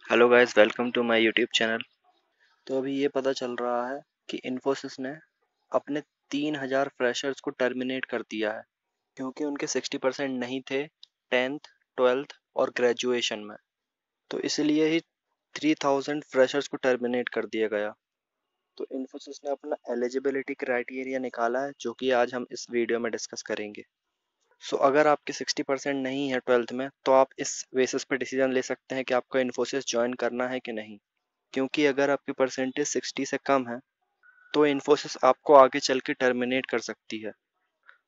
Hello guys, welcome to my YouTube channel. तो अभी ये पता चल रहा है कि इन्फोसिस ने अपने 3000 फ्रेशर्स को टर्मिनेट कर दिया है क्योंकि उनके 60% नहीं थे 10th 12th और ग्रेजुएशन में। तो इसलिए ही 3000 फ्रेशर्स को टर्मिनेट कर दिया गया। तो इन्फोसिस ने अपना एलिजिबिलिटी क्राइटेरिया निकाला है जो कि आज हम इस वीडियो में डिस्कस करेंगे। अगर आपके 60% नहीं है 12th में तो आप इस बेसिस पे डिसीजन ले सकते हैं कि आपको इन्फोसिस ज्वाइन करना है कि नहीं। क्योंकि अगर आपकी परसेंटेज 60 से कम है तो इन्फोसिस आपको आगे चल के टर्मिनेट कर सकती है।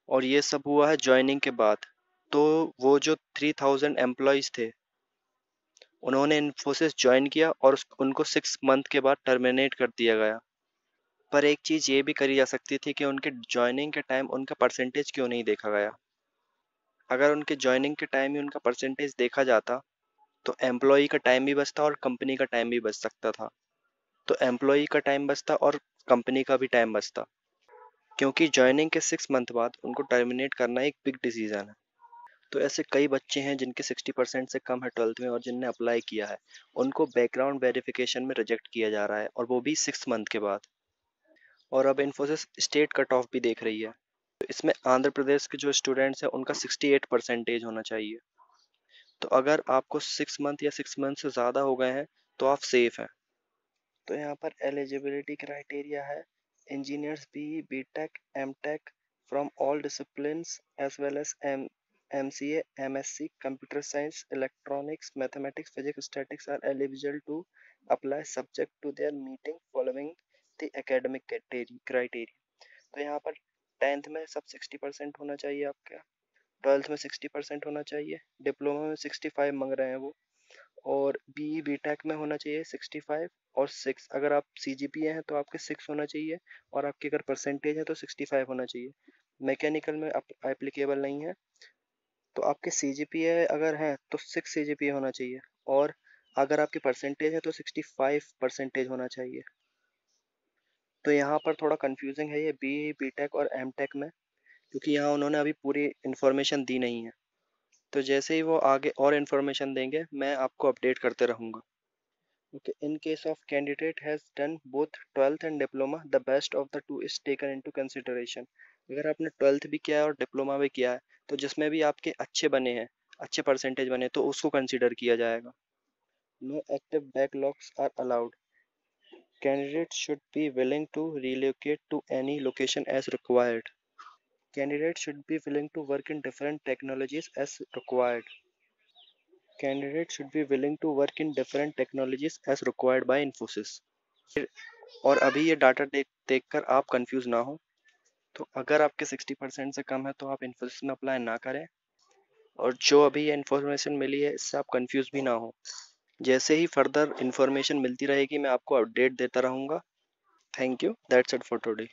और ये सब हुआ है ज्वाइनिंग के बाद। तो वो जो 3000 एम्प्लॉयज़ थे उन्होंने इन्फोसिस ज्वाइन किया और उनको 6 मंथ के बाद टर्मिनेट कर दिया गया। पर एक चीज़ ये भी करी जा सकती थी कि उनके ज्वाइनिंग के टाइम उनका परसेंटेज क्यों नहीं देखा गया। अगर उनके ज्वाइनिंग के टाइम ही उनका परसेंटेज देखा जाता तो एम्प्लॉई का टाइम भी बचता और कंपनी का टाइम भी बच सकता था। तो एम्प्लॉई का टाइम बचता और कंपनी का भी टाइम बचता। क्योंकि जॉइनिंग के 6 मंथ बाद उनको टर्मिनेट करना एक बिग डिसीजन है। तो ऐसे कई बच्चे हैं जिनके 60% से कम है 12th में और जिनने अप्लाई किया है, उनको बैकग्राउंड वेरिफिकेशन में रिजेक्ट किया जा रहा है और वो भी 6 मंथ के बाद। और अब इन्फोसिस स्टेट कट ऑफ भी देख रही है। तो इसमें आंध्र प्रदेश के जो स्टूडेंट्स हैं उनका 68 परसेंटेज होना चाहिए। तो अगर आपको 6 मंथ या 6 मंथ से ज़्यादा हो गए हैं तो आप सेफ हैं। तो यहाँ पर एलिजिबिलिटी क्राइटेरिया है engineers B tech M tech from all disciplines as well as MCA MSc computer science electronics mathematics physics statics are eligible to apply subject to their meeting following the academic criteria. तो यहाँ पर 10th में सब 60% होना चाहिए आपका, 12th में 60% होना चाहिए, डिप्लोमा में 65 मांग रहे हैं वो, और बी टेक में होना चाहिए 65 और 6। अगर आप CGPA हैं तो आपके 6 होना चाहिए और आपकी अगर परसेंटेज है तो 65 होना चाहिए। मैकेनिकल में एप्लीकेबल नहीं है। तो आपके CGPA अगर है तो 6 CGPA होना चाहिए और अगर आपकी परसेंटेज है तो 65 परसेंटेज होना चाहिए। तो यहाँ पर थोड़ा कंफ्यूजिंग है ये बी टेक और एम टेक में, क्योंकि यहाँ उन्होंने अभी पूरी इन्फॉर्मेशन दी नहीं है। तो जैसे ही वो आगे और इन्फॉर्मेशन देंगे मैं आपको अपडेट करते रहूँगा। Okay, in case of candidate has done both 12th and diploma, the best of the two is taken into consideration. अगर आपने 12th भी किया है और डिप्लोमा भी किया है तो जिसमें भी आपके अच्छे बने हैं, अच्छे परसेंटेज बने तो उसको कंसीडर किया जाएगा। No active backlogs are allowed. Candidates should be willing to relocate to any location as required. Candidates should be willing to work in different technologies as required. Candidates should be willing to work in different technologies as required by Infosys. और अभी ये data देखकर आप confuse ना हो। तो अगर आपके 60% से कम है तो आप इन्फोसिस में अप्लाई ना करें। और जो अभी ये इन्फॉर्मेशन मिली है इससे आप कंफ्यूज भी ना हो। जैसे ही फर्दर इन्फॉर्मेशन मिलती रहेगी मैं आपको अपडेट देता रहूँगा। Thank you, that's it for today.